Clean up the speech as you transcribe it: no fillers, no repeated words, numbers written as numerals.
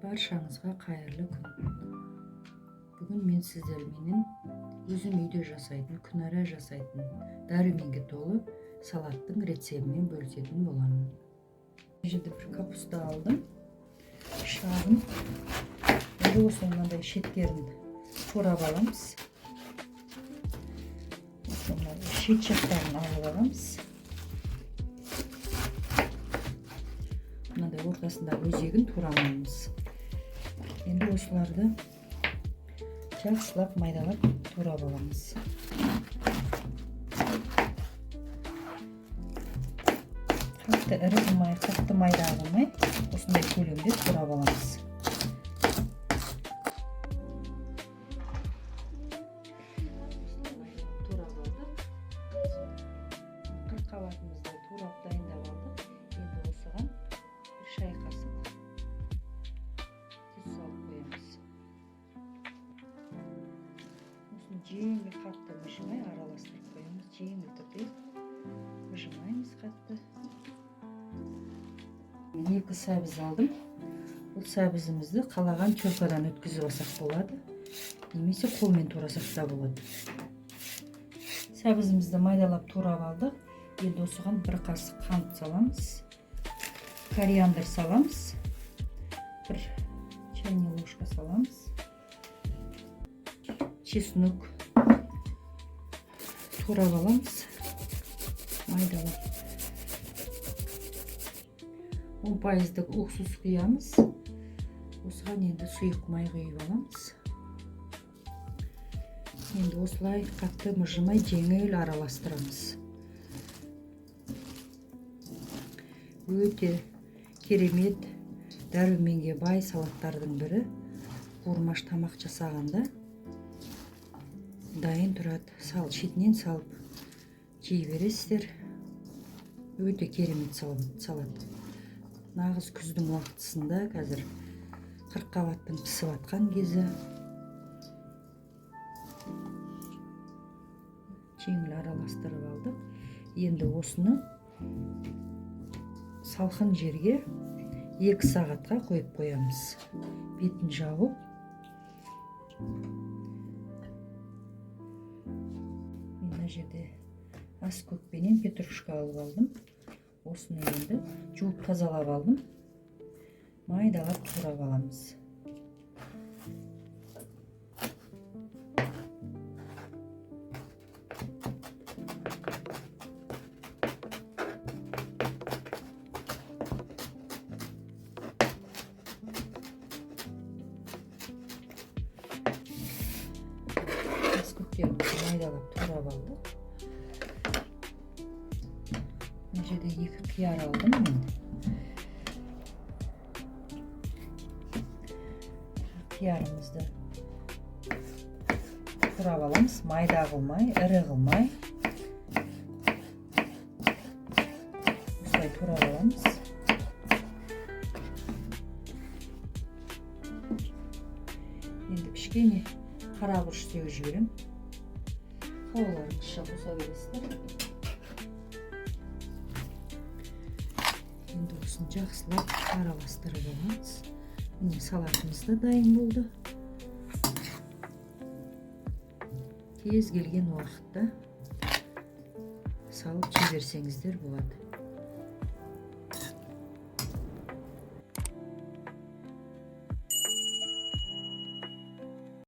Barşаңызға қайырлы күн. Бүгін мен сіздерменен өзім үйде жасайтын, күнара жасайтын, дәруменге толы салаттың рецебімен бөлісетін боламын. Жерде бір капуста алдым. Шағын. Енді осы мынандай шеттерін турап аламыз. Шет жақтарын алып аламыз. Мынандай ортасында өзегін турамаймыз. Енді осыларды жақсылап майдалап турап аламыз. Қатты ірі қылмай, қатты майда қылмай, осындай көлемде турап аламыз. Турап алдық. Қырыққабатымызды турап дайындап алдық. Енді осыған бір шай қасық тұз салып қоямыз. Осыны жеңіл қатты мыжымай араластырып қоямыз. Жеңіл түрде мыжымаймыз қатты. Екі сәбіз алдым. Бұл сәбізімізді қалаған чорпадан өткізіп алсақ болады, немесе қолмен турасақ та болады. Сәбізімізді майдалап турап алдық. Енді осыған бір қасық қант саламыз. Кориандр саламыз. Бір чайный ложка саламыз. Чеснок турап аламыз. Майдалап. 10% уксус құямыз. Осыған енді сұйық май құйып аламыз. Енді осылай қатты мыжымай жеңіл араластырамыз. Өте керемет дәруменге бай салаттардың бірі. Қуырмаш тамақ жасағанда дайын тұрады. Шетінен салып жей бересіздер. Өте керемет салат. Нағыз күздің уақытысында қазір қырыққабаттың пісіп атқан кезі. Жеңіл араластырып алдық. Енді осыны салқын жерге 2 сағатқа қойып қоямыз. Бетін жауып. Мен мына жерде аскөкпенен петрушка алып алдым. Осыны енді жуып тазалап алдым. Майдалап турап аламыз. Аскөктерімізді майдалап турап алдық. Мына жерде 2 қияр алдым мен. Қиярымызды турап аламыз. Майда қылмай, ірі қылмай. Осылай турап аламыз. Енді кішкене қара бұрыш істеуге жіберем. Қалауларыңызша қоса бересіздер. Енді осыны жақсылап араластырып аламыз. Міне салатымыз да дайын болды. Кез келген уақытта салып жіберсеңіздер болады.